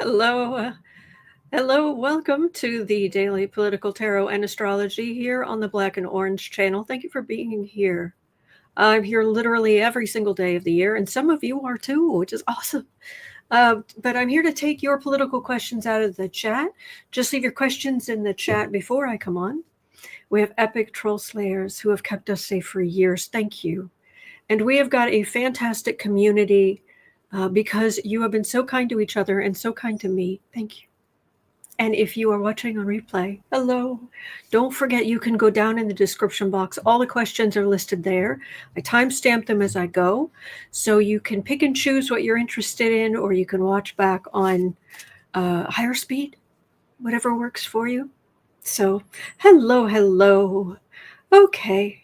Hello. Hello. Welcome to the Daily Political Tarot and Astrology here on the Black and Orange channel. Thank you for being here. I'm here literally every single day of the year, and some of you are too, which is awesome. But I'm here to take your political questions out of the chat. Just leave your questions in the chat before I come on. We have epic troll slayers who have kept us safe for years. Thank you. And we have got a fantastic community because you have been so kind to each other and so kind to me. Thank you. And if you are watching on replay, hello. Don't forget you can go down in the description box. All the questions are listed there. I timestamp them as I go. So you can pick and choose what you're interested in, or you can watch back on higher speed, whatever works for you. So hello. Okay.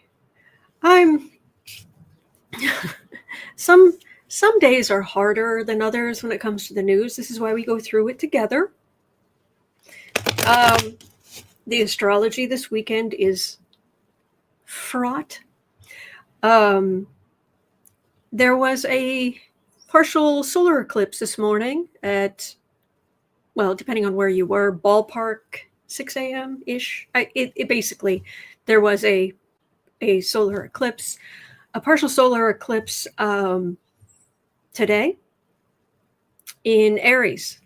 Some days are harder than others when it comes to the news. This is why we go through it together. The astrology this weekend is fraught. There was a partial solar eclipse this morning at, well, depending on where you were, ballpark 6 a.m.-ish. It basically, there was a solar eclipse, a partial solar eclipse today in Aries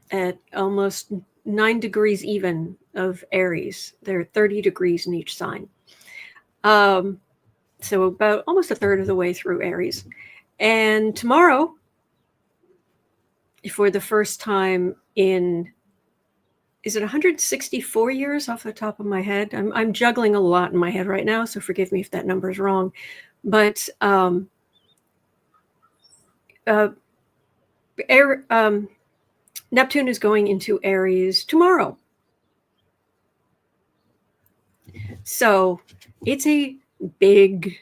at almost 9 degrees even of Aries. There are 30 degrees in each sign. So about almost a third of the way through Aries. And tomorrow, for the first time in, is it 164 years off the top of my head? I'm juggling a lot in my head right now, so forgive me if that number is wrong. But Neptune is going into Aries tomorrow. So it's a big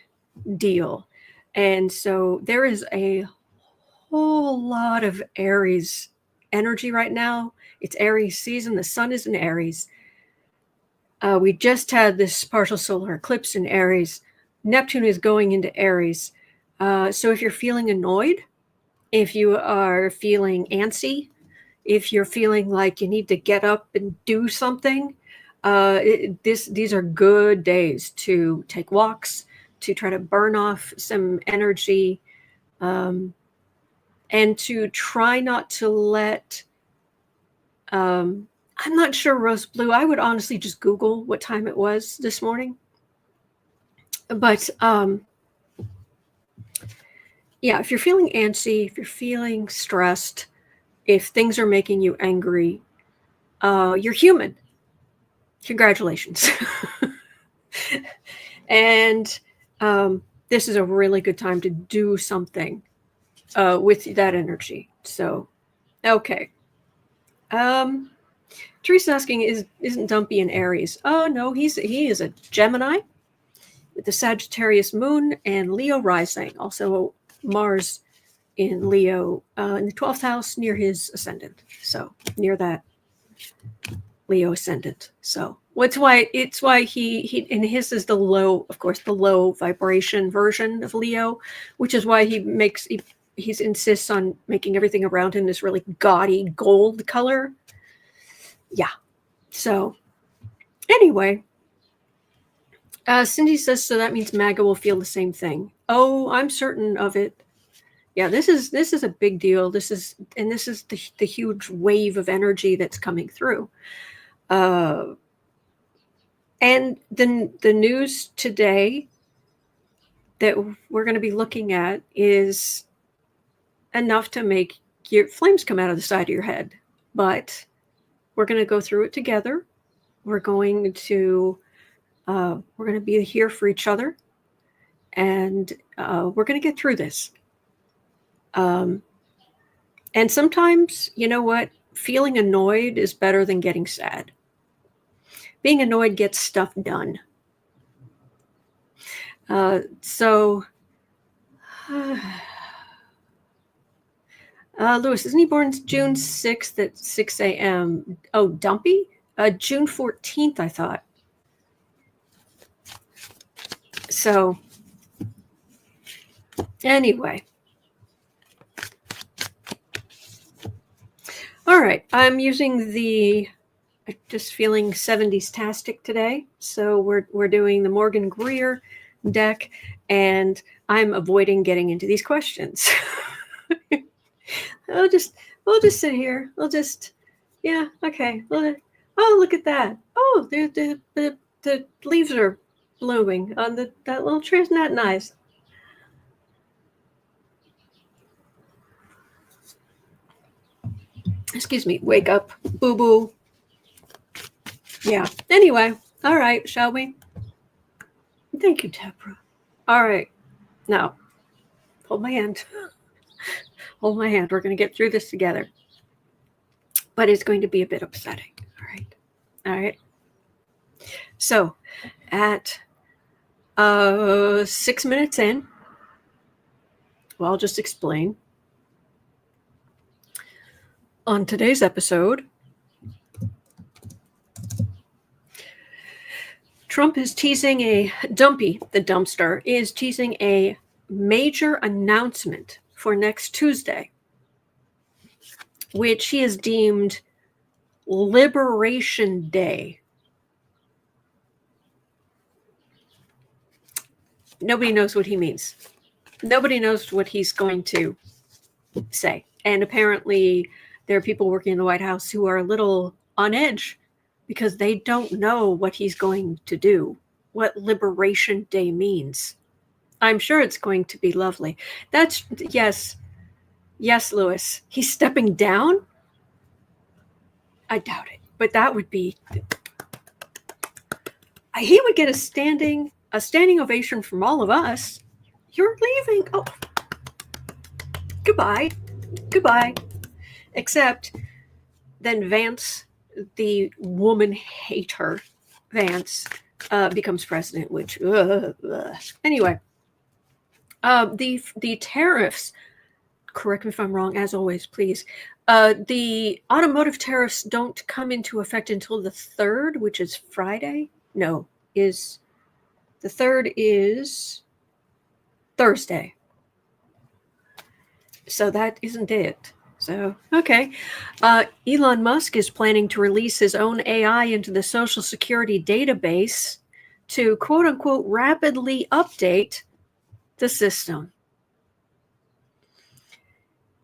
deal. And so there is a whole lot of Aries energy right now. It's Aries season. The sun is in Aries. We just had this partial solar eclipse in Aries. Neptune is going into Aries. So if you're feeling annoyed, if you are feeling antsy, if you're feeling like you need to get up and do something, these are good days to take walks, to try to burn off some energy, and to try not to let, I'm not sure, Rose Blue, I would honestly just Google what time it was this morning. But yeah, if you're feeling antsy, if you're feeling stressed, if things are making you angry, you're human. Congratulations. And this is a really good time to do something with that energy. So, okay. Teresa's asking, isn't Dumpy in Aries? Oh, no, he is a Gemini with the Sagittarius moon and Leo rising. Also Mars in Leo in the 12th house near his ascendant. So near that Leo ascendant. So it's why he and his is the low, of course, the low vibration version of Leo, which is why he insists on making everything around him this really gaudy gold color. Yeah. So anyway, Cindy says, so that means MAGA will feel the same thing. Oh, I'm certain of it. Yeah, this is a big deal. This is the huge wave of energy that's coming through. And then the news today that we're going to be looking at is enough to make your flames come out of the side of your head. But we're going to go through it together. We're going to be here for each other, and we're going to get through this. And sometimes, you know what? Feeling annoyed is better than getting sad. Being annoyed gets stuff done. Lewis, isn't he born June 6th at 6 a.m.? Oh, Dumpy? June 14th, I thought. So, anyway. All right, I'm using just feeling 70s-tastic today. So we're doing the Morgan Greer deck, and I'm avoiding getting into these questions. we'll just sit here. Okay. Oh, look at that. Oh, the leaves are blooming on that little tree. Isn't that nice? Excuse me. Wake up, boo boo. Yeah. Anyway, all right. Shall we? Thank you, Deborah. All right. Now, hold my hand. Hold my hand. We're going to get through this together. But it's going to be a bit upsetting. All right. All right. So, at 6 minutes in, well, I'll just explain. On today's episode, Trump is teasing the dumpster is teasing a major announcement for next Tuesday, which he has deemed Liberation Day. Nobody knows what he means. Nobody knows what he's going to say. And apparently there are people working in the White House who are a little on edge because they don't know what he's going to do, what Liberation Day means. I'm sure it's going to be lovely. Yes, Lewis. He's stepping down? I doubt it. But that would be... He would get a standing ovation from all of us. You're leaving. Oh, goodbye. Except then Vance, the woman hater, Vance, becomes president, which, anyway, the tariffs, correct me if I'm wrong, as always, please. The automotive tariffs don't come into effect until the 3rd, which is Friday. No, the 3rd is Thursday. So that isn't it. So, okay. Elon Musk is planning to release his own AI into the Social Security database to, quote unquote, rapidly update the system.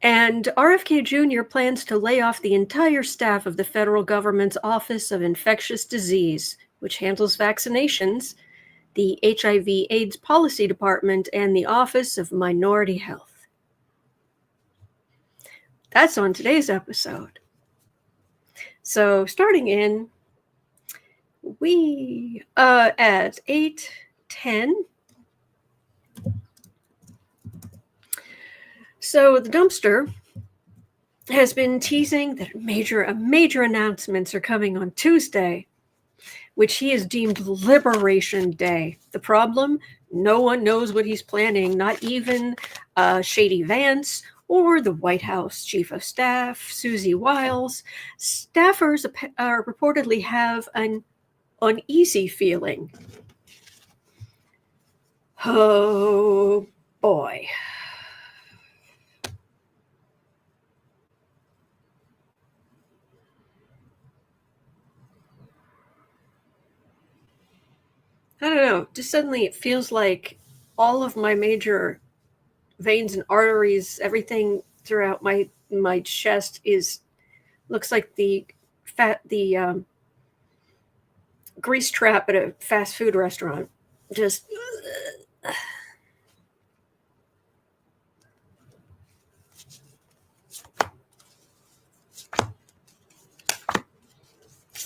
And RFK Jr. plans to lay off the entire staff of the federal government's Office of Infectious Disease, which handles vaccinations, the HIV/AIDS Policy Department, and the Office of Minority Health. That's on today's episode. So starting in, at 8:10. So the dumpster has been teasing that major announcements are coming on Tuesday, which he has deemed Liberation Day. The problem? No one knows what he's planning, not even Shady Vance or the White House Chief of Staff, Susie Wiles. Staffers reportedly have an uneasy feeling. Oh, boy. I don't know. Just suddenly it feels like all of my major veins and arteries, everything throughout my chest looks like the grease trap at a fast food restaurant. Just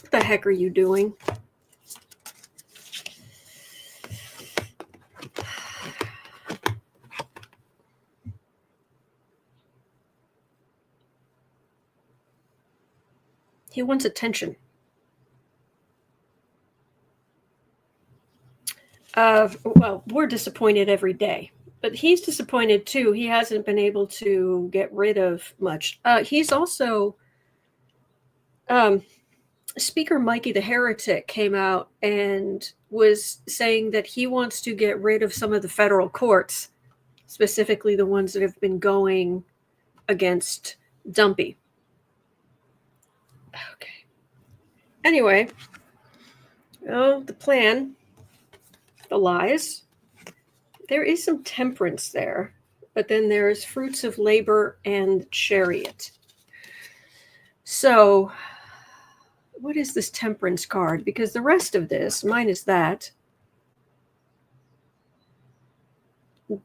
what the heck are you doing? He wants attention. Well, we're disappointed every day, but he's disappointed too. He hasn't been able to get rid of much. He's also, Speaker Mikey the Heretic came out and was saying that he wants to get rid of some of the federal courts, specifically the ones that have been going against Dumpy. Okay. Anyway, the plan, the lies. There is some temperance there, but then there's fruits of labor and chariot. So, what is this temperance card? Because the rest of this, minus that,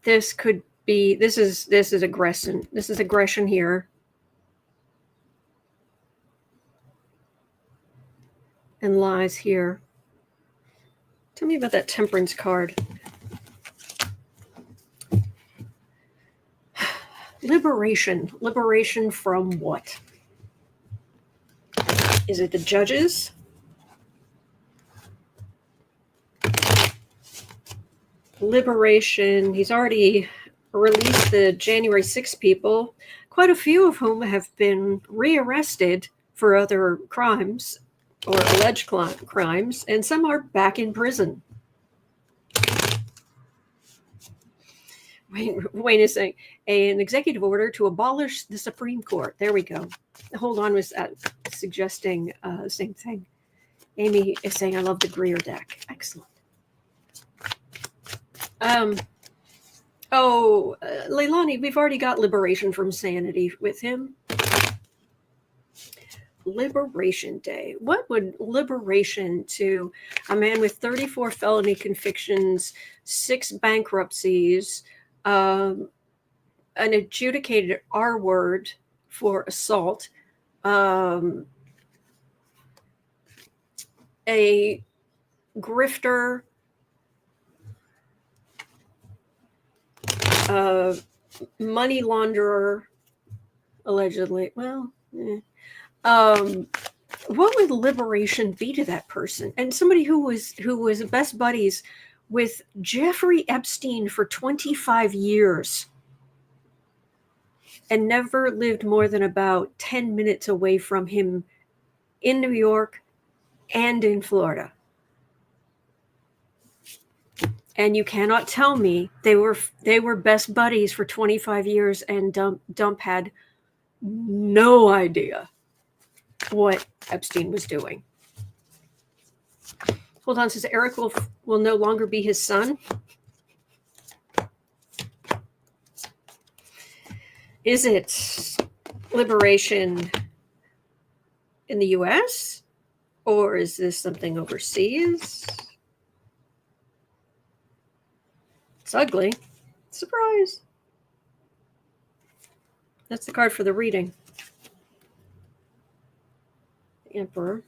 this could be, this is aggression. This is aggression here. And lies here. Tell me about that temperance card. Liberation. Liberation from what? Is it the judges? Liberation. He's already released the January 6 people, quite a few of whom have been rearrested for other crimes or alleged crimes, and some are back in prison. Wayne is saying an executive order to abolish the Supreme Court. There we go. Hold on was suggesting the same thing. Amy is saying, I love the Greer deck. Excellent. Leilani, we've already got liberation from sanity with him. Liberation Day. What would liberation to a man with 34 felony convictions, 6 bankruptcies, an adjudicated R word for assault, a grifter, money launderer, allegedly. Well, what would liberation be to that person? And somebody who was best buddies with Jeffrey Epstein for 25 years and never lived more than about 10 minutes away from him in New York and in Florida. And you cannot tell me they were best buddies for 25 years and Dump had no idea what Epstein was doing. Hold on, says Eric will no longer be his son. Is it liberation in the US? Or is this something overseas? It's ugly. Surprise. That's the card for the reading. The Emperor.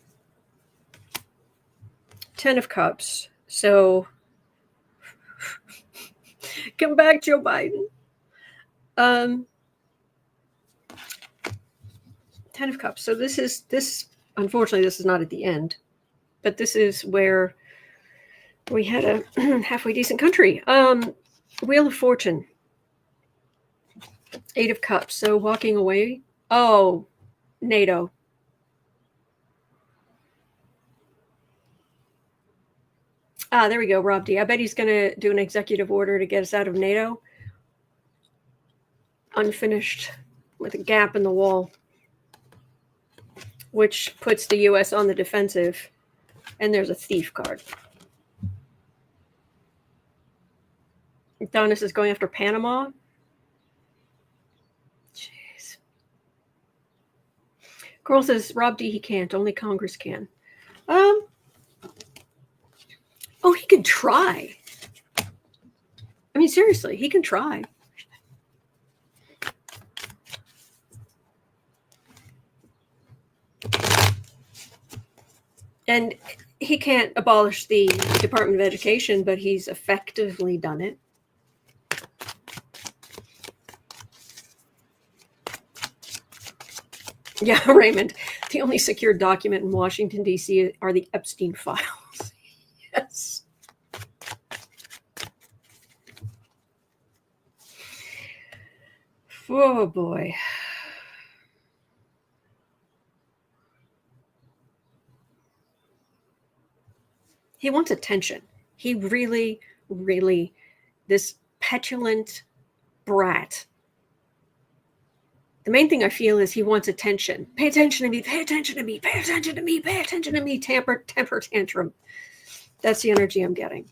10 of Cups. So, come back, Joe Biden. 10 of Cups. So this, unfortunately, this is not at the end, but this is where we had a halfway decent country. Wheel of Fortune. 8 of Cups. So walking away. Oh, NATO. There we go, Rob D. I bet he's going to do an executive order to get us out of NATO. Unfinished with a gap in the wall, which puts the U.S. on the defensive. And there's a thief card. Donis is going after Panama. Jeez. Girl says, Rob D, he can't. Only Congress can. Oh, he could try. I mean, seriously, he can try. And he can't abolish the Department of Education, but he's effectively done it. Yeah, Raymond. The only secure document in Washington, D.C. are the Epstein files. Yes. Oh, boy. He wants attention. He really, really, this petulant brat The main thing I feel is he wants attention. Pay attention to me, pay attention to me, pay attention to me, pay attention to me, temper tantrum. That's the energy I'm getting.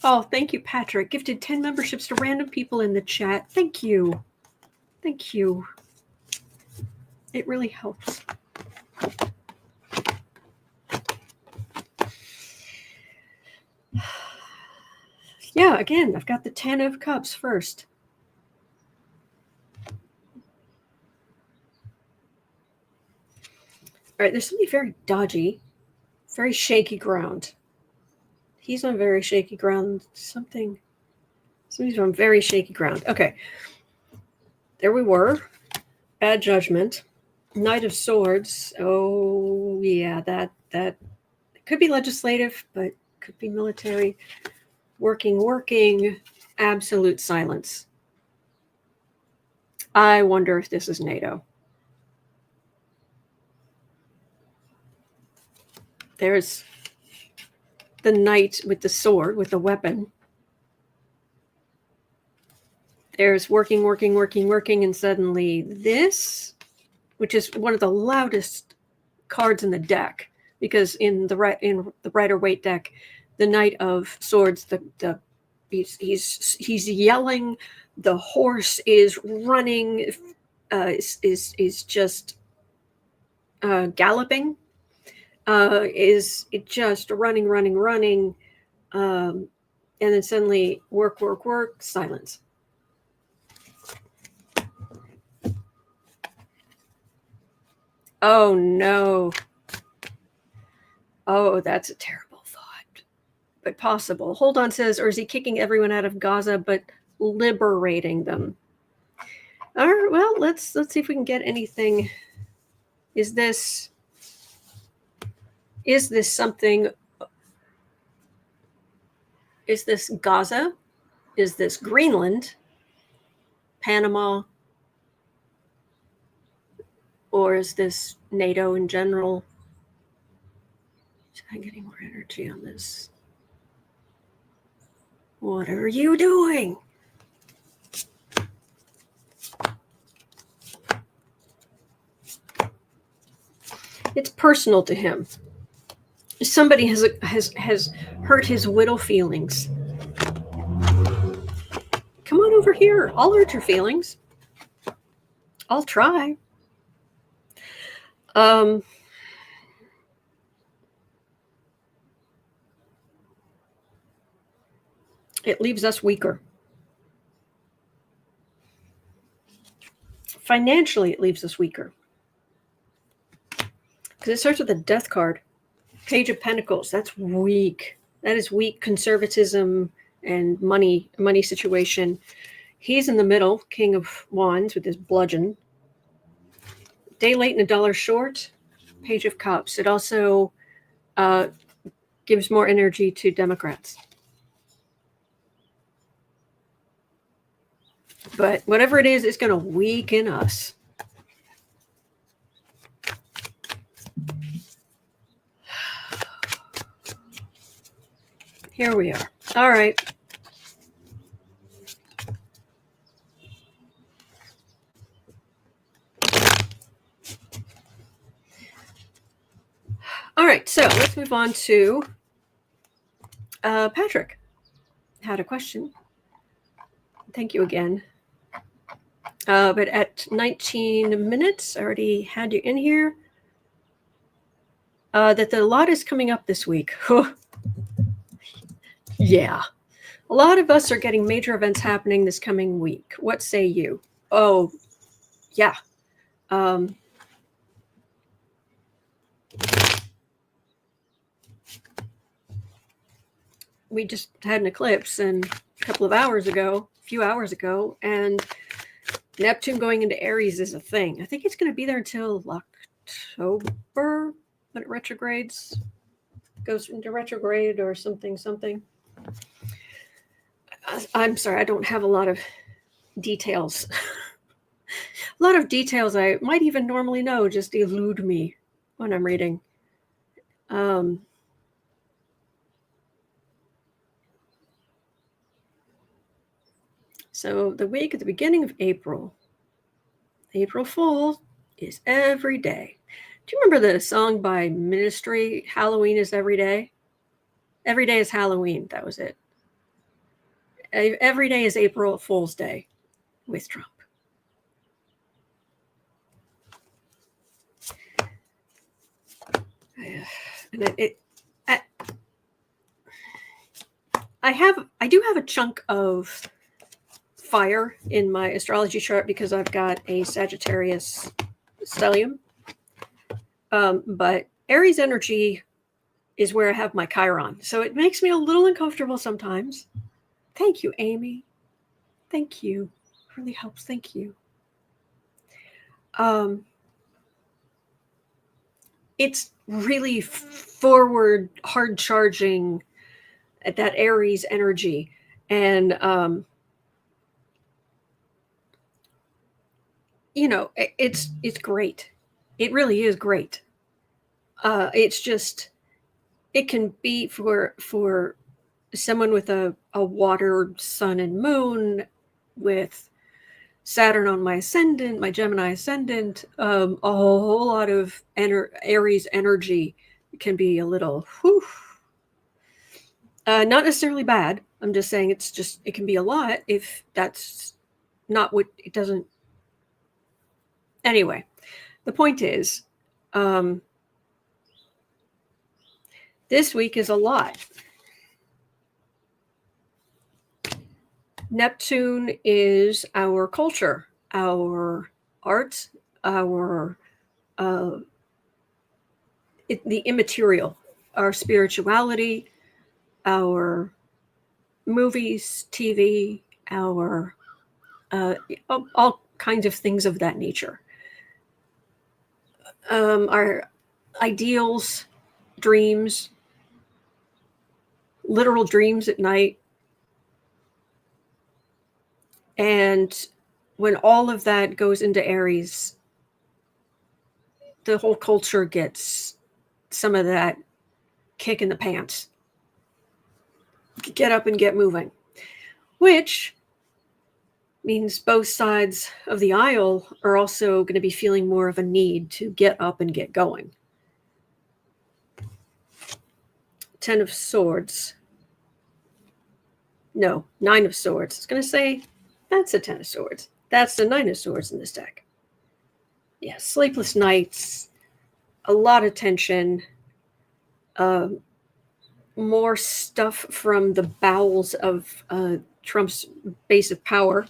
Oh, thank you, Patrick. Gifted 10 memberships to random people in the chat. Thank you. Thank you. It really helps. Yeah, again, I've got the 10 of Cups first. All right, there's something very dodgy, very shaky ground. He's on very shaky ground. Something's on very shaky ground. Okay. There we were. Bad judgment. Knight of Swords. Oh, yeah, that could be legislative, but could be military. Working. Absolute silence. I wonder if this is NATO. There's the knight with the sword, with the weapon. There's working, and suddenly this, which is one of the loudest cards in the deck, because in the Rider-Waite deck, the Knight of Swords, he's yelling, the horse is running, is just galloping, is just running, and then suddenly work, silence. Oh no. Oh, that's a terrible thought, but possible. Hold on says, or is he kicking everyone out of Gaza but liberating them? All right, well, let's see if we can get anything. Is this something? Is this Gaza? Is this Greenland? Panama? Or is this NATO in general? Should I get any more energy on this? What are you doing? It's personal to him. Somebody has hurt his widow feelings. Come on over here. I'll hurt your feelings. I'll try. It leaves us weaker. Financially, it leaves us weaker. Because it starts with a death card. Page of Pentacles. That's weak. That is weak conservatism and money situation. He's in the middle, King of Wands with his bludgeon. Day late and a dollar short. Page of Cups. It also gives more energy to Democrats. But whatever it is, it's going to weaken us. Here we are. All right. All right, so let's move on to Patrick. Had a question. Thank you again. But at 19 minutes, I already had you in here. That the lot is coming up this week. Yeah. A lot of us are getting major events happening this coming week. What say you? Oh, yeah. We just had an eclipse and a few hours ago, and Neptune going into Aries is a thing. I think it's going to be there until October when it retrogrades, goes into retrograde or something. I'm sorry, I don't have a lot of details. A lot of details I might even normally know just elude me when I'm reading. So the week at the beginning of April, April Fool is every day. Do you remember the song by Ministry, Halloween is Every Day? Every day is Halloween. That was it. Every day is April Fool's Day with Trump. And I do have a chunk of fire in my astrology chart because I've got a Sagittarius stellium. But Aries energy is where I have my Chiron. So it makes me a little uncomfortable sometimes. Thank you, Amy. Thank you. It really helps. Thank you. It's really forward, hard charging at that Aries energy. And, it's great. It really is great. It's just, it can be for someone with a water sun and moon, with Saturn on my ascendant, my Gemini ascendant, a whole lot of Aries energy can be a little, not necessarily bad. I'm just saying it can be a lot if that's not what it doesn't. Anyway, the point is, this week is a lot. Neptune is our culture, our art, our the immaterial, our spirituality, our movies, TV, our all kinds of things of that nature. Our ideals, dreams, literal dreams at night. And when all of that goes into Aries, the whole culture gets some of that kick in the pants. Get up and get moving. Which means both sides of the aisle are also going to be feeling more of a need to get up and get going. 10 of Swords. No, 9 of Swords. I was going to say, that's a 10 of Swords. That's the 9 of Swords in this deck. Yeah, sleepless nights, a lot of tension, more stuff from the bowels of Trump's base of power.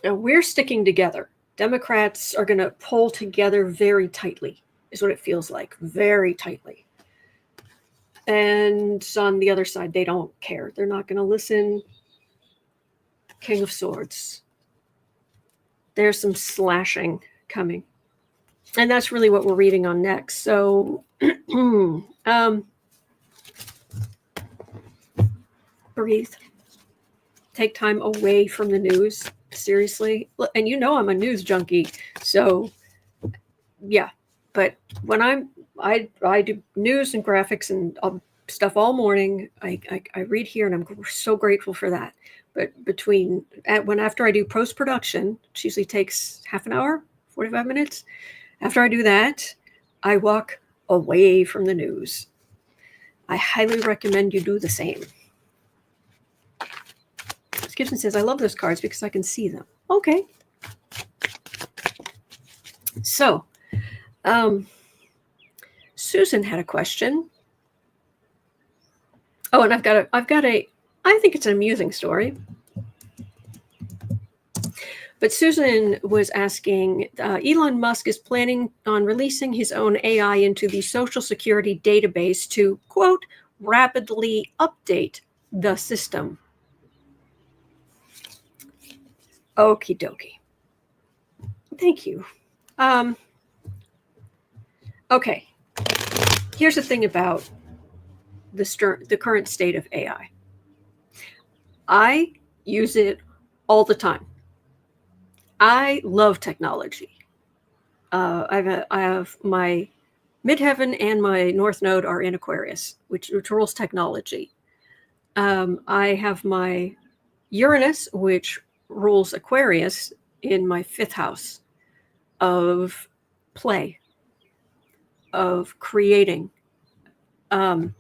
We're sticking together. Democrats are going to pull together very tightly, is what it feels like, very tightly. And on the other side, they don't care. They're not going to listen. King of Swords. There's some slashing coming. And that's really what we're reading on next. So, breathe. Take time away from the news. Seriously. And I'm a news junkie. So, yeah. But when I do news and graphics and stuff all morning, I read here, and I'm so grateful for that. But after I do post-production, which usually takes half an hour, 45 minutes. After I do that, I walk away from the news. I highly recommend you do the same. Gibson says, I love those cards because I can see them. Okay. So, Susan had a question. Oh, and I've got a, I think it's an amusing story. But Susan was asking, Elon Musk is planning on releasing his own AI into the Social Security database to, quote, rapidly update the system. Okie dokie. Thank you. Okay. Here's the thing about the current state of AI. I use it all the time. I love technology. I have my midheaven and my north node are in Aquarius, which rules technology. I have my Uranus, which rules Aquarius, in my 5th house of play, of creating. I'm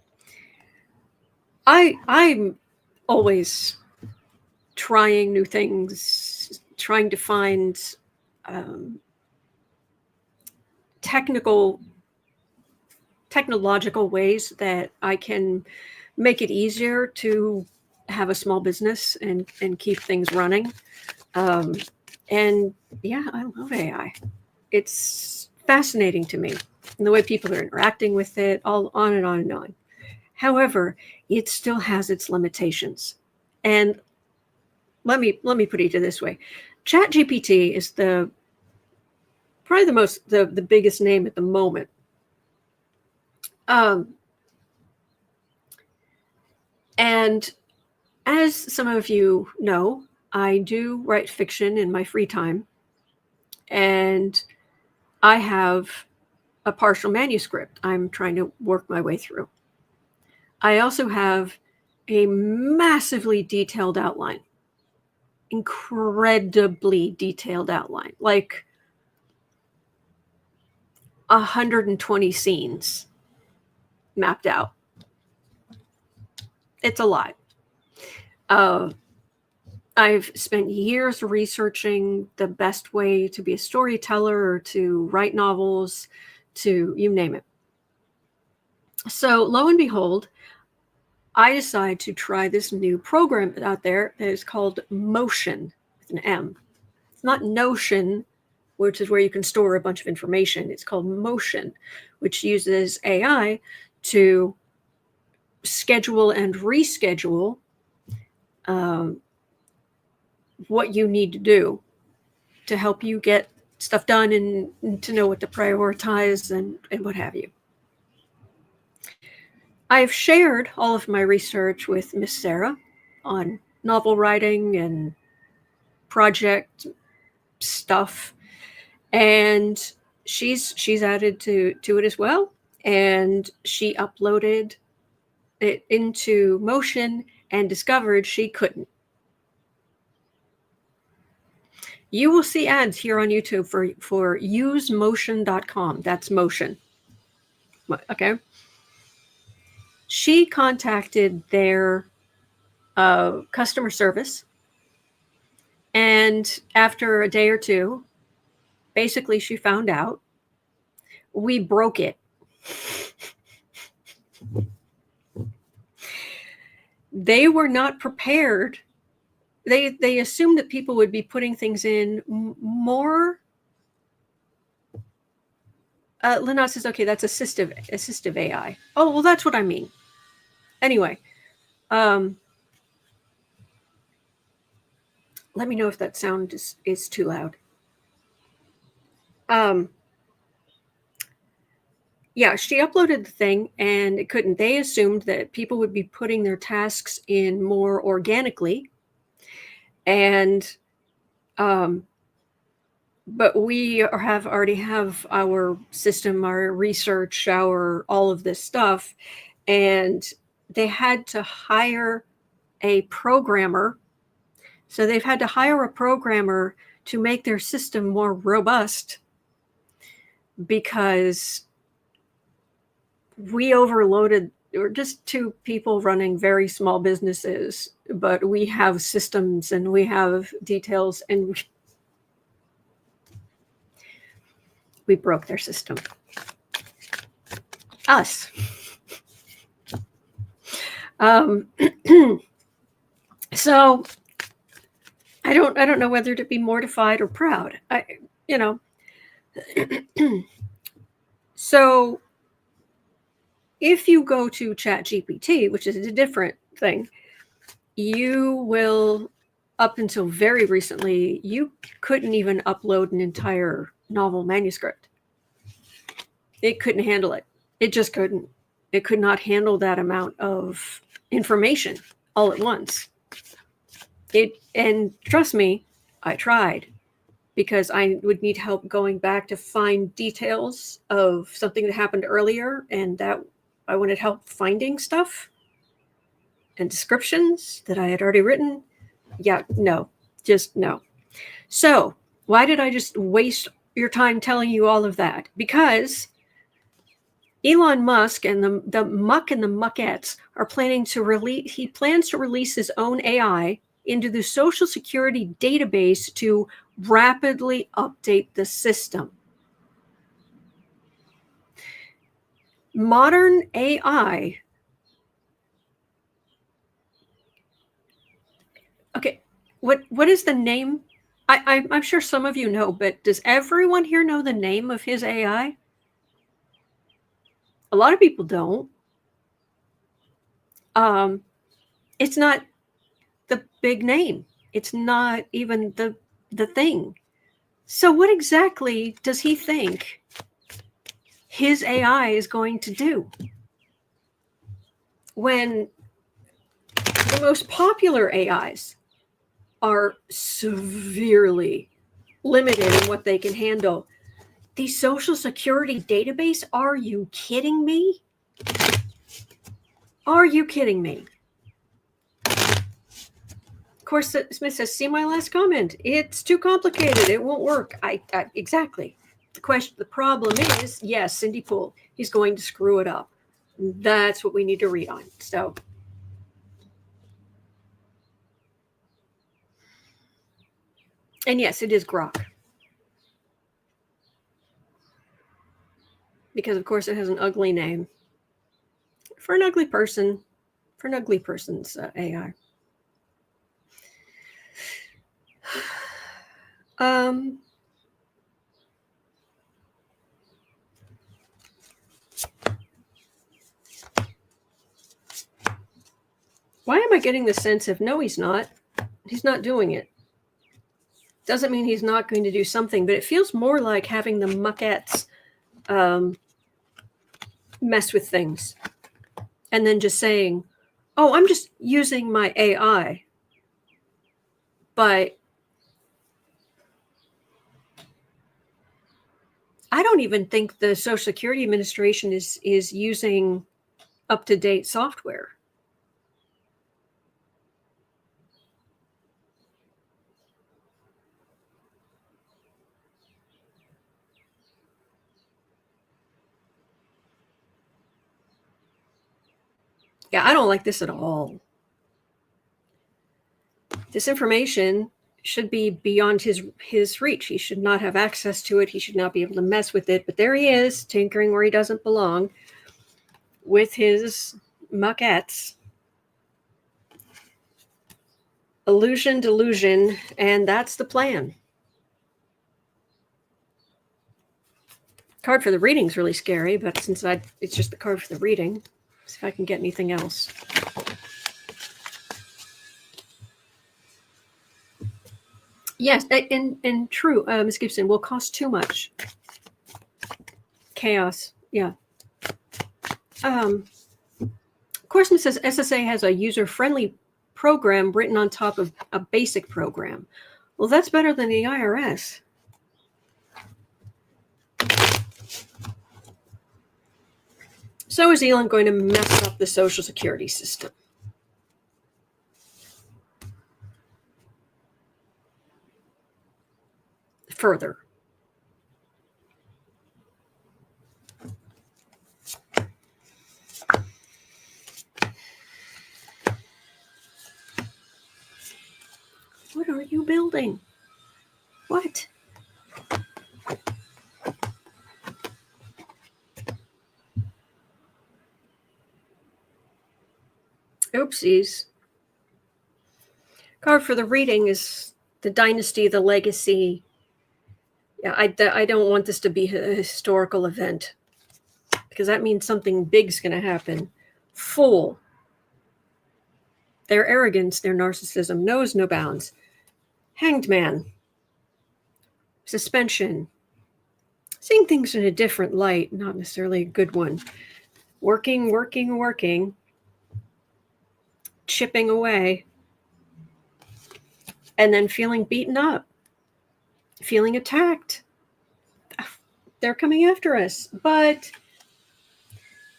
always trying new things, trying to find technological ways that I can make it easier to have a small business and keep things running. And yeah, I love AI. It's fascinating to me, and the way people are interacting with it, all on and on and on. However, it still has its limitations. And let me put it this way. ChatGPT is probably the biggest name at the moment. And as some of you know, I do write fiction in my free time, and I have a partial manuscript I'm trying to work my way through. I also have a massively detailed outline, incredibly detailed outline, like 120 scenes mapped out. It's a lot. I've spent years researching the best way to be a storyteller or to write novels, to you name it. So lo and behold, I decide to try this new program out there that is called Motion with an M. It's not Notion, which is where you can store a bunch of information. It's called Motion, which uses AI to schedule and reschedule what you need to do to help you get stuff done and to know what to prioritize and what have you. I've shared all of my research with Miss Sarah on novel writing and project stuff, and she's added to it as well, and she uploaded it into Motion and discovered she couldn't. You will see ads here on YouTube for usemotion.com. That's Motion. Okay. She contacted their customer service, and after a day or two, basically she found out we broke it. They were not prepared. They assumed that people would be putting things in more. Lynette says, okay, that's assistive AI. Oh, well, that's what I mean. Anyway, let me know if that sound is too loud. Yeah, she uploaded the thing and it couldn't. They assumed that people would be putting their tasks in more organically. And but we already have our system, our research, our all of this stuff, and they had to hire a programmer. So they've had to hire a programmer to make their system more robust because we overloaded. We're just two people running very small businesses, but we have systems and we have details, and we broke their system. Us. So I don't know whether to be mortified or proud. So if you go to ChatGPT, which is a different thing, you will, up until very recently, you couldn't even upload an entire novel manuscript. It couldn't handle it. It just couldn't. It could not handle that amount of information all at once. And trust me, I tried, because I would need help going back to find details of something that happened earlier, and that I wanted help finding stuff and descriptions that I had already written. Yeah, no, just no. So Why did I just waste your time telling you all of that? Because Elon Musk and the muck and the muckettes are planning to release, he plans to release his own AI into the Social Security database to rapidly update the system. Modern AI. Okay, what is the name? I'm sure some of you know, but does everyone here know the name of his AI? A lot of people don't. It's not the big name. It's not even the thing. So what exactly does he think his AI is going to do? When the most popular AIs are severely limited in what they can handle. The Social Security database? Are you kidding me? Are you kidding me? Of course, Smith says, see my last comment. It's too complicated. It won't work. Exactly. The problem is, yes, Cindy Poole, he's going to screw it up. That's what we need to read on. So, and yes, it is Grok. Because, of course, it has an ugly name. For an ugly person, for an ugly person's AI. Why am I getting the sense of, no, he's not doing it? Doesn't mean he's not going to do something, but it feels more like having the muckettes mess with things and then just saying, oh, I'm just using my AI. But I don't even think the Social Security Administration is using up-to-date software. Yeah, I don't like this at all. This information should be beyond his reach. He should not have access to it. He should not be able to mess with it. But there he is, tinkering where he doesn't belong with his muckettes. Illusion, delusion, and that's the plan. Card for the reading is really scary, but since it's just the card for the reading, see if I can get anything else. Yes, and true, Ms. Gibson, will cost too much. Chaos, yeah. Of course, Mrs. SSA has a user-friendly program written on top of a basic program. Well, that's better than the IRS. So is Elon going to mess up the Social Security system? Further. What are you building? What? Oopsies. Card for the reading is the dynasty, the legacy. Yeah, I don't want this to be a historical event because that means something big's going to happen. Fool. Their arrogance, their narcissism knows no bounds. Hanged man. Suspension. Seeing things in a different light, not necessarily a good one. Working, working, working. Chipping away. And then feeling beaten up. Feeling attacked. They're coming after us. But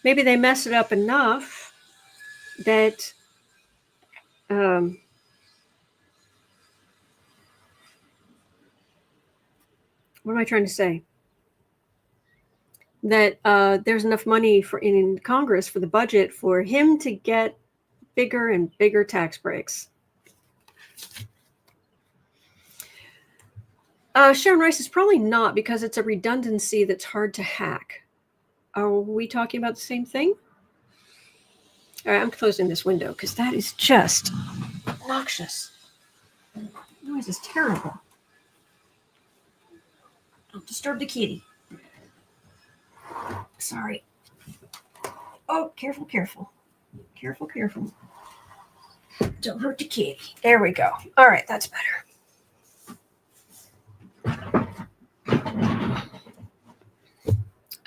maybe they mess it up enough that what am I trying to say? That there's enough money in Congress for the budget for him to get bigger and bigger tax breaks. Sharon Rice is probably not, because it's a redundancy that's hard to hack. Are we talking about the same thing? All right, I'm closing this window because that is just obnoxious. The noise is terrible. Don't disturb the kitty. Sorry. Oh, careful, careful. Careful, careful. Don't hurt the kitty. There we go. All right, that's better.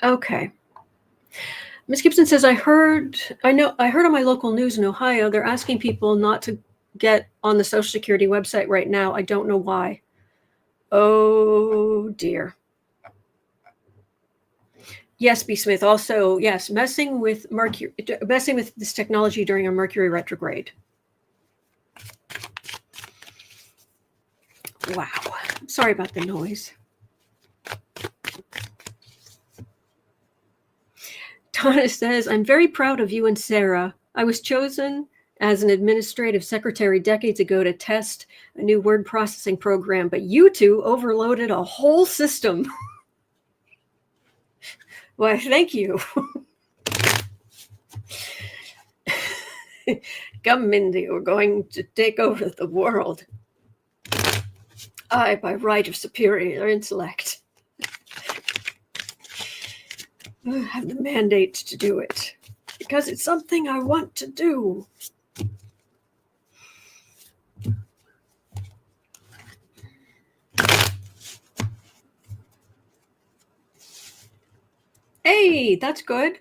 Okay. Ms. Gibson says, I heard on my local news in Ohio, they're asking people not to get on the Social Security website right now. I don't know why. Oh, dear. Yes, B. Smith. Also, yes, messing with this technology during a Mercury retrograde. Wow. Sorry about the noise. Donna says, I'm very proud of you and Sarah. I was chosen as an administrative secretary decades ago to test a new word processing program, but you two overloaded a whole system. Why, thank you. Come, Mindy, we're going to take over the world. I, by right of superior intellect, have the mandate to do it because it's something I want to do. Hey, that's good.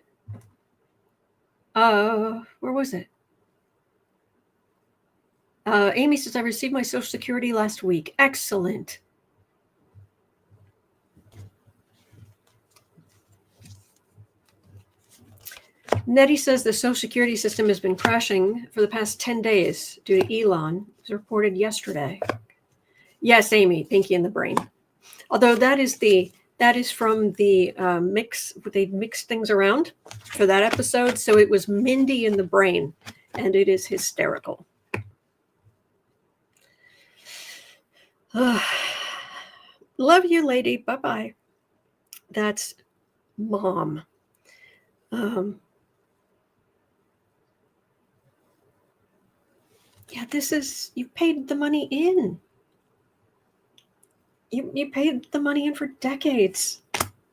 Where was it? Amy says, I received my Social Security last week. Excellent. Nettie says the Social Security system has been crashing for the past 10 days due to Elon. It was reported yesterday. Yes, Amy, pinky in the brain. Although that is from the mix. They mixed things around for that episode. So it was Mindy in the brain, and it is hysterical. Love you, lady. Bye-bye. That's Mom. Yeah, you paid the money in. You paid the money in for decades.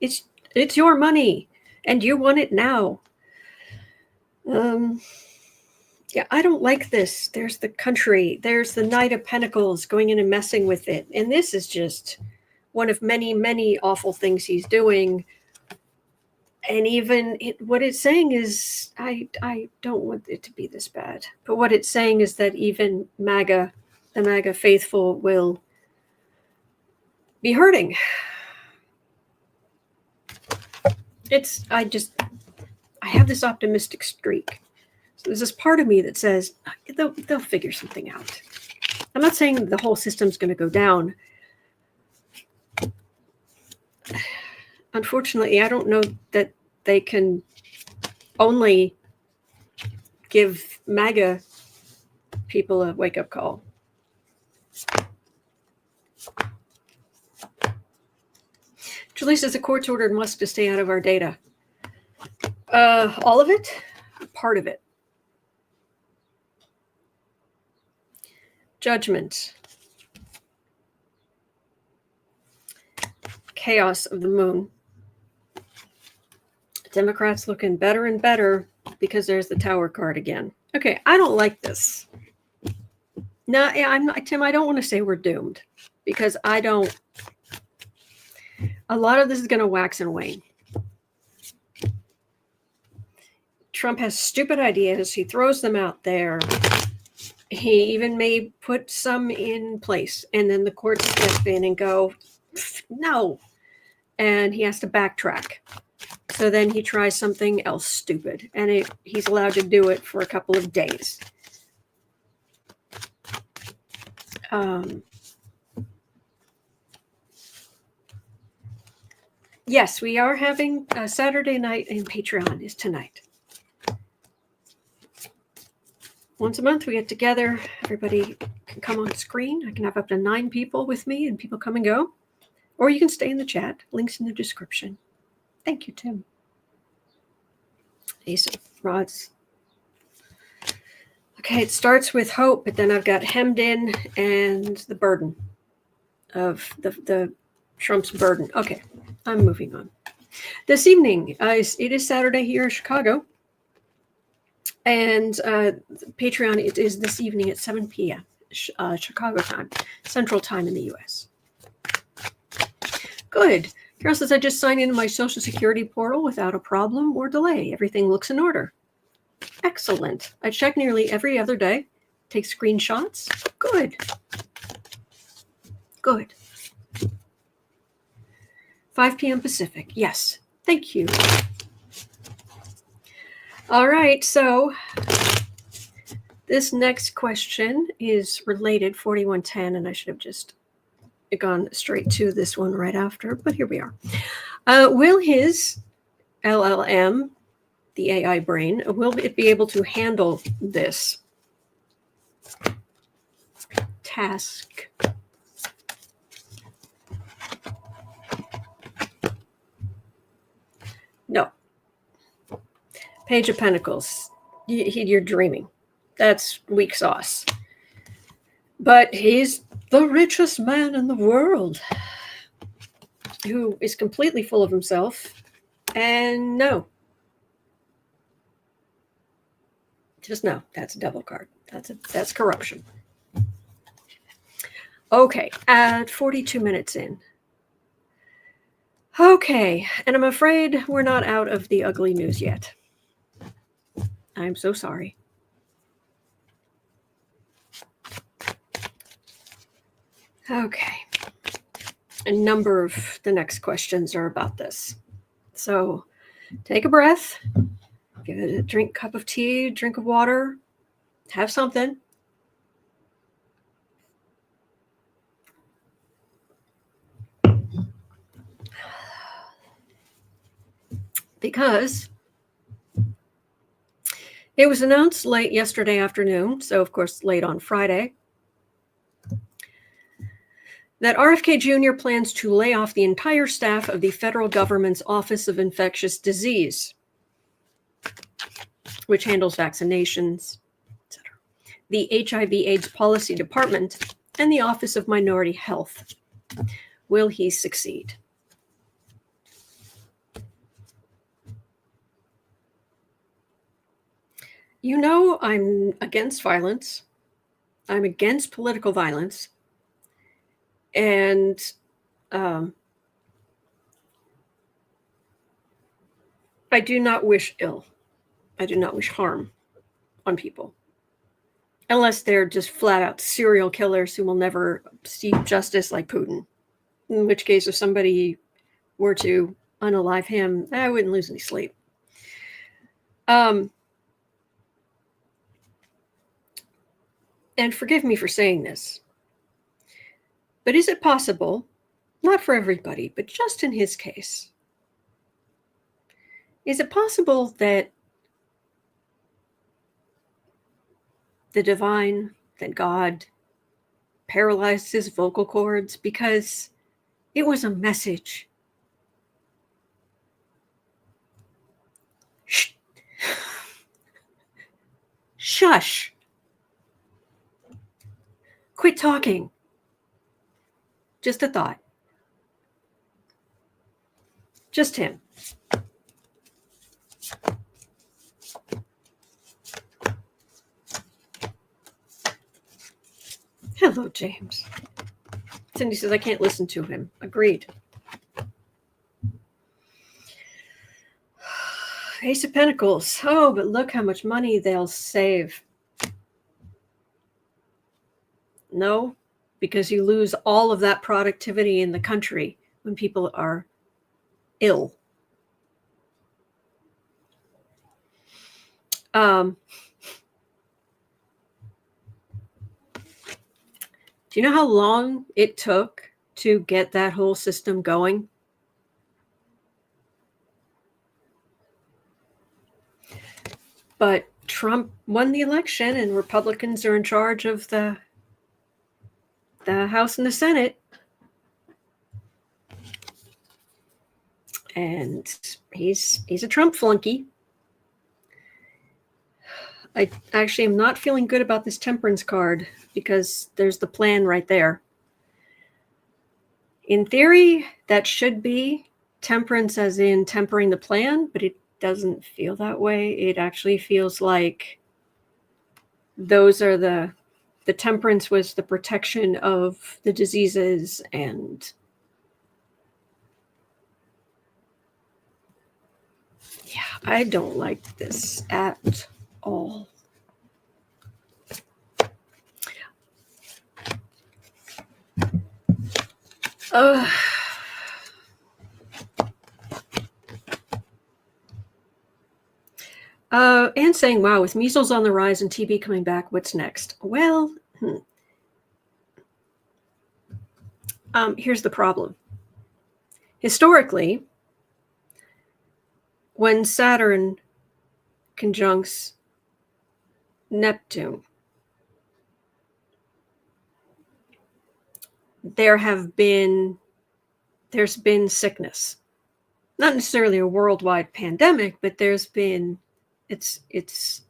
It's your money, and you want it now. Yeah, I don't like this. There's the country. There's the Knight of Pentacles going in and messing with it. And this is just one of many, many awful things he's doing. And even what it's saying is, I don't want it to be this bad. But what it's saying is that even the MAGA faithful will be hurting. I have this optimistic streak. So there's this part of me that says they'll figure something out. I'm not saying the whole system's going to go down. Unfortunately, I don't know that they can only give MAGA people a wake-up call. Julie says the courts ordered Musk to stay out of our data. All of it? Part of it. Judgment. Chaos of the moon. Democrats looking better and better because there's the Tower card again. Okay, I don't like this. No, I'm not, Tim, I don't want to say we're doomed because I don't. A lot of this is going to wax and wane. Trump has stupid ideas. He throws them out there. He even may put some in place, and then the courts step in and go, no. And he has to backtrack. So then he tries something else stupid, and he's allowed to do it for a couple of days. Yes, we are having a Saturday night in Patreon is tonight. Once a month we get together. Everybody can come on screen. I can have up to 9 people with me and people come and go. Or you can stay in the chat. Links in the description. Thank you, Tim. Ace of Rods. Okay, it starts with hope, but then I've got hemmed in and the burden of the Trump's burden. Okay, I'm moving on. This evening, it is Saturday here in Chicago, and Patreon it is this evening at 7 p.m. Chicago time, Central Time in the U.S. Good. Carol says, I just signed into my Social Security portal without a problem or delay. Everything looks in order. Excellent. I check nearly every other day. Take screenshots. Good. Good. 5 p.m. Pacific. Yes. Thank you. All right. So this next question is related, 4110, and I should have just gone straight to this one right after, but here we are. Will his LLM, the AI brain, will it be able to handle this task? No. Page of Pentacles. You're dreaming. That's weak sauce. But he's the richest man in the world who is completely full of himself. And no. Just no. That's a devil card. That's corruption. Okay. At 42 minutes in. Okay. And I'm afraid we're not out of the ugly news yet. I'm so sorry. Okay. A number of the next questions are about this. So take a breath, give it a drink, cup of tea, drink of water, have something. Because it was announced late yesterday afternoon, so of course late on Friday, that RFK Jr. plans to lay off the entire staff of the federal government's Office of Infectious Disease, which handles vaccinations, etc., the HIV/AIDS Policy Department, and the Office of Minority Health. Will he succeed? You know, I'm against violence. I'm against political violence. And I do not wish ill. I do not wish harm on people. Unless they're just flat out serial killers who will never see justice like Putin. In which case, if somebody were to unalive him, I wouldn't lose any sleep. And forgive me for saying this, but is it possible, not for everybody, but just in his case, is it possible that the divine, that God, paralyzed his vocal cords because it was a message? Shh. Shush. Quit talking. Just a thought. Just him. Hello, James. Cindy says, I can't listen to him. Agreed. Ace of Pentacles. Oh, but look how much money they'll save. No, because you lose all of that productivity in the country when people are ill. Do you know how long it took to get that whole system going? But Trump won the election, and Republicans are in charge of the House and the Senate. And he's a Trump flunky. I actually am not feeling good about this temperance card because there's the plan right there. In theory, that should be temperance as in tempering the plan, but it doesn't feel that way. It actually feels like those are the temperance was the protection of the diseases, and yeah, I don't like this at all. And saying, wow, with measles on the rise and TB coming back, what's next? Well, here's the problem. Historically, when Saturn conjuncts Neptune, there's been sickness. Not necessarily a worldwide pandemic, but it's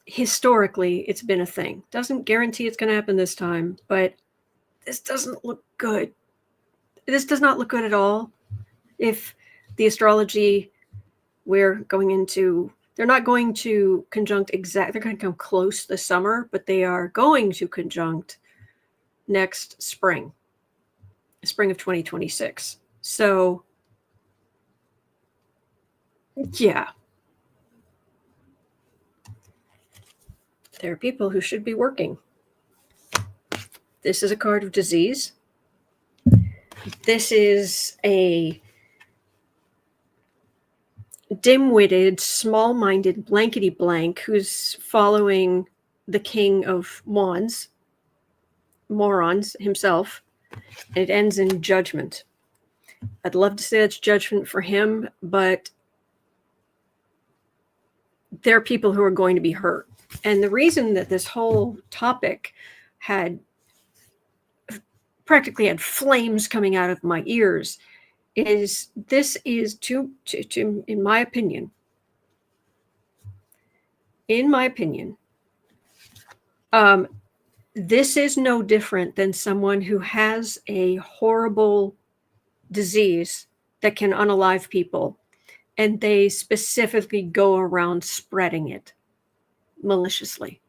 historically it's been a thing. Doesn't guarantee it's going to happen this time, but this doesn't look good. This does not look good at all. If the astrology we're going into, they're not going to conjunct they're going to come close this summer, but they are going to conjunct next spring of 2026. So yeah, there are people who should be working. This is a card of disease. This is a dim-witted, small-minded, blankety blank who's following the king of wands, morons himself, and it ends in judgment. I'd love to say that's judgment for him, but there are people who are going to be hurt. And the reason that this whole topic practically had flames coming out of my ears is this is to in my opinion, this is no different than someone who has a horrible disease that can unalive people, and they specifically go around spreading it maliciously.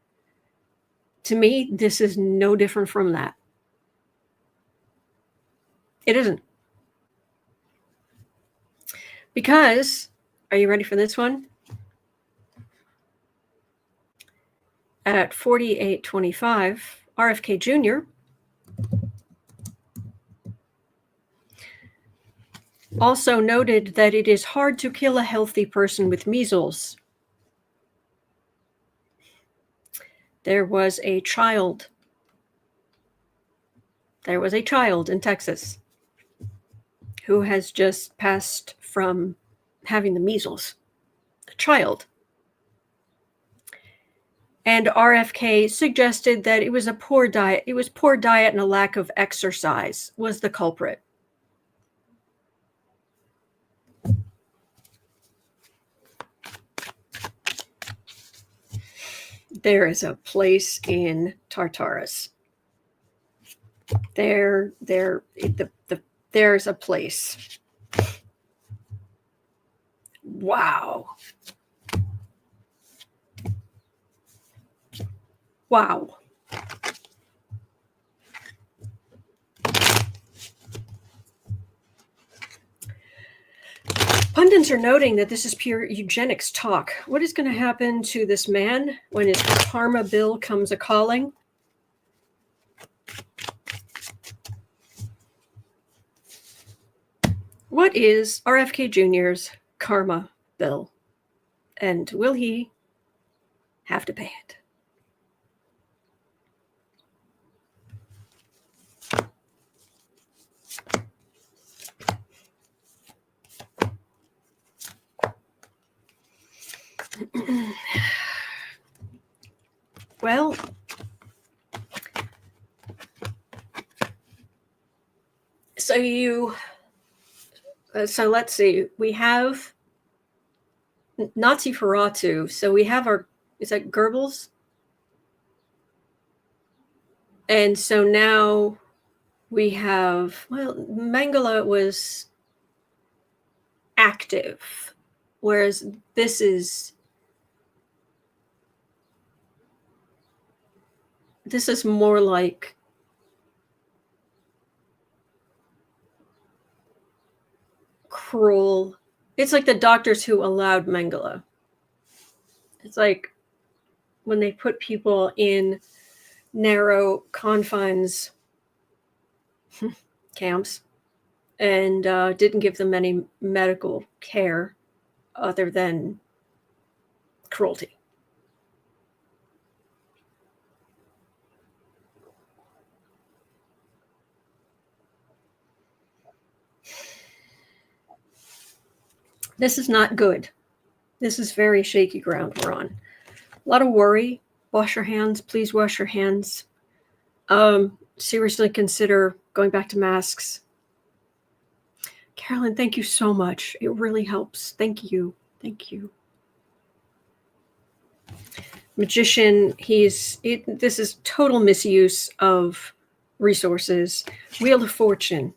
To me, this is no different from that. It isn't. Because, are you ready for this one? At 4825, RFK Jr. also noted that it is hard to kill a healthy person with measles. There was a child in Texas who has just passed from having the measles. A child. And RFK suggested that it was a poor diet. It was poor diet and a lack of exercise was the culprit. There is a place in Tartarus. There's a place. Wow. Wow. Pundits are noting that this is pure eugenics talk. What is going to happen to this man when his karma bill comes a-calling? What is RFK Jr.'s karma bill? And will he have to pay it? Well, so let's see. We have Nazi Ferratu. So we have is that Goebbels? And so now we have, well, Mengele was active, whereas this is more like cruel. It's like the doctors who allowed Mengele. It's like when they put people in narrow confines camps and didn't give them any medical care other than cruelty. This is not good. This is very shaky ground we're on. A lot of worry. Wash your hands. Please wash your hands. Seriously consider going back to masks. Carolyn, thank you so much. It really helps. Thank you. Thank you. Magician, this is total misuse of resources. Wheel of Fortune.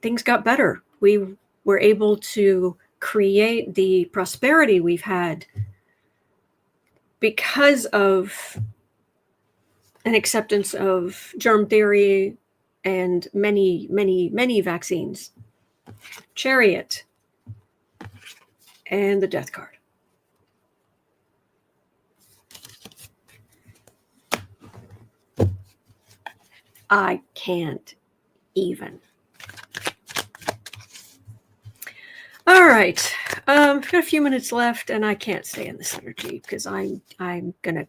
Things got better. We were able to create the prosperity we've had because of an acceptance of germ theory and many, many, many vaccines. Chariot and the Death card. I can't even. All right, I've got a few minutes left, and I can't stay in this energy because I'm gonna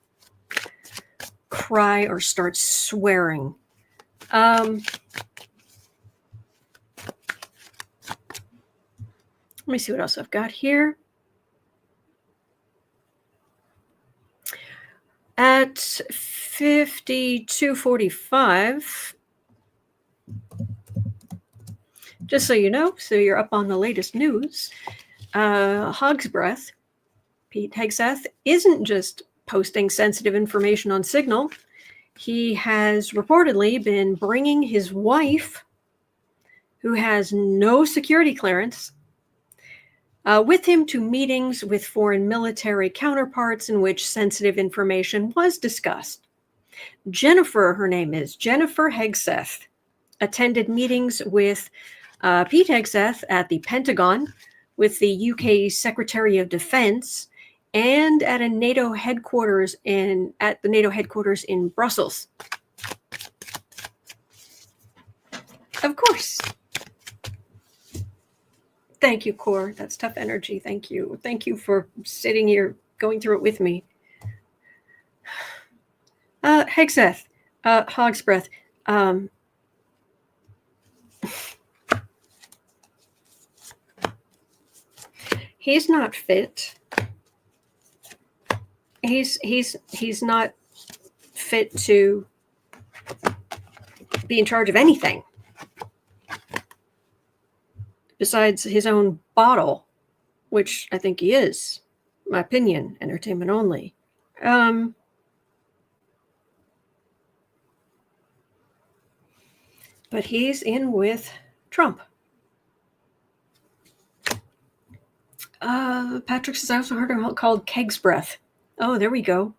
cry or start swearing. Let me see what else I've got here. At 52:45. Just so you know, so you're up on the latest news, Hog's Breath, Pete Hegseth, isn't just posting sensitive information on Signal. He has reportedly been bringing his wife, who has no security clearance, with him to meetings with foreign military counterparts in which sensitive information was discussed. Jennifer, her name is Jennifer Hegseth, attended meetings with Pete Hegseth at the Pentagon, with the UK Secretary of Defense, and at the NATO headquarters in Brussels. Of course. Thank you, Core. That's tough energy. Thank you. Thank you for sitting here, going through it with me. Hegseth, Hog's Breath. He's not fit. He's not fit to be in charge of anything besides his own bottle, which I think he is. My opinion, entertainment only. But he's in with Trump. Patrick says, I also heard about called Keg's Breath. Oh, there we go.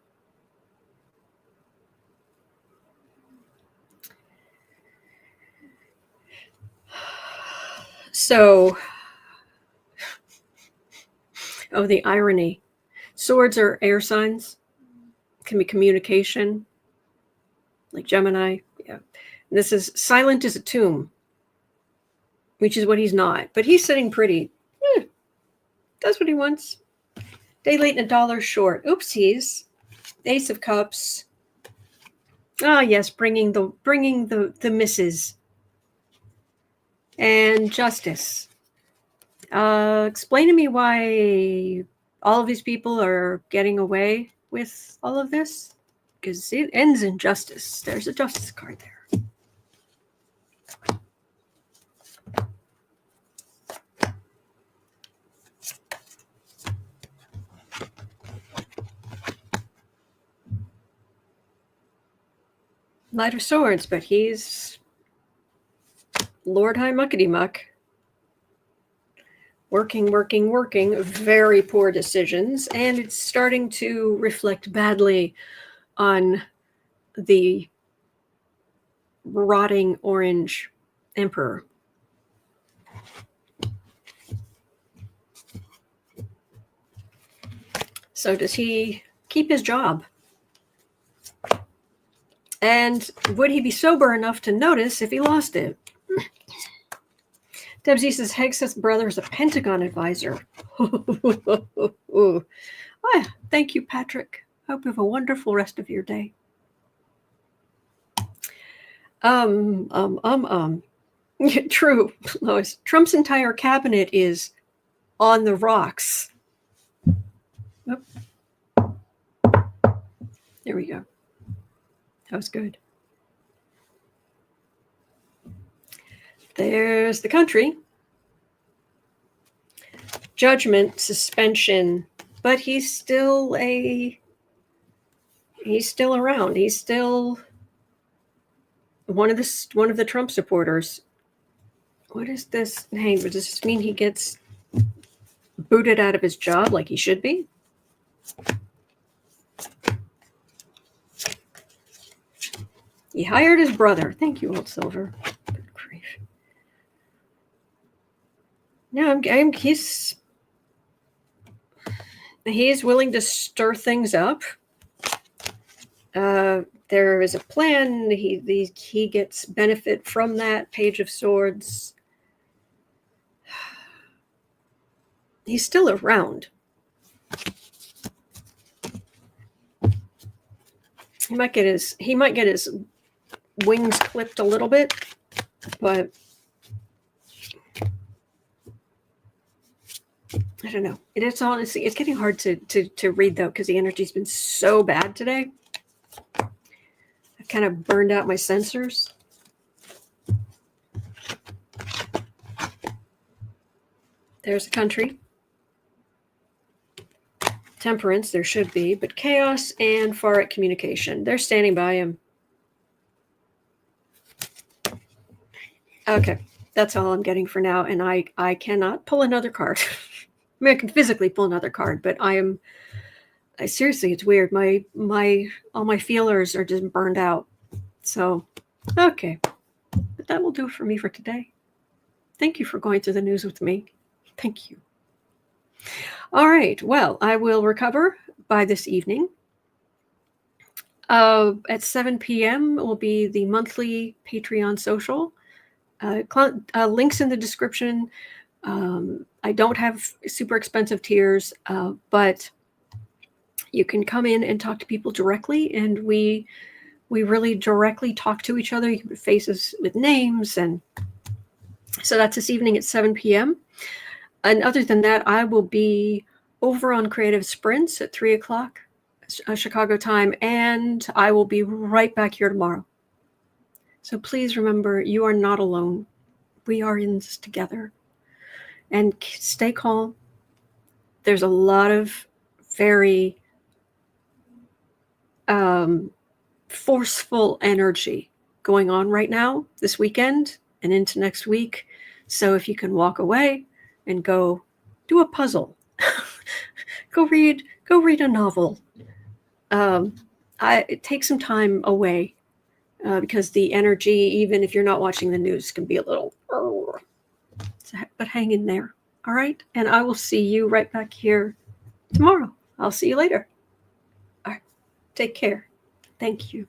So, the irony. Swords are air signs. Can be communication. Like Gemini. Yeah. And this is silent as a tomb. Which is what he's not. But he's sitting pretty. Does what he wants. Day late and $1 short. Oopsies. Ace of Cups. Ah, yes, bringing the misses. And Justice. Explain to me why all of these people are getting away with all of this because it ends in justice. There's a justice card there. Knight of Swords, but he's Lord High Muckety Muck. Working. Very poor decisions, and it's starting to reflect badly on the rotting orange emperor. So does he keep his job? And would he be sober enough to notice if he lost it? Debsy says Hegseth's brother is a Pentagon advisor. Thank you, Patrick. Hope you have a wonderful rest of your day. True, Lois. Trump's entire cabinet is on the rocks. Oop. There we go. That was good. There's the country. Judgment, suspension, but he's still around. He's still one of the Trump supporters. What is this? Hey, does this mean he gets booted out of his job like he should be? He hired his brother. Thank you, Old Silver. Good grief. No, he's willing to stir things up. There is a plan. He gets benefit from that. Page of Swords. He's still around. He might get his wings clipped a little bit, but I don't know. It's honestly, it's getting hard to read though, because the energy's been so bad today. I've kind of burned out my sensors. There's a country. Temperance, there should be, but chaos and far-right communication. They're standing by him. Okay, that's all I'm getting for now, and I cannot pull another card. I mean, I can physically pull another card, but seriously, it's weird. All my feelers are just burned out. So, okay, but that will do it for me for today. Thank you for going through the news with me. Thank you. All right, well, I will recover by this evening. At 7 p.m. will be the monthly Patreon social. Links in the description. I don't have super expensive tiers, but you can come in and talk to people directly, and we really directly talk to each other. You can put faces with names, and so that's this evening at 7 p.m. And other than that, I will be over on Creative Sprints at 3 o'clock Chicago time, and I will be right back here tomorrow. So please remember, you are not alone. We are in this together. And stay calm. There's a lot of very forceful energy going on right now, this weekend and into next week. So if you can walk away and go do a puzzle, go read a novel. Take some time away. Because the energy, even if you're not watching the news, can be a little, but hang in there. All right. And I will see you right back here tomorrow. I'll see you later. All right. Take care. Thank you.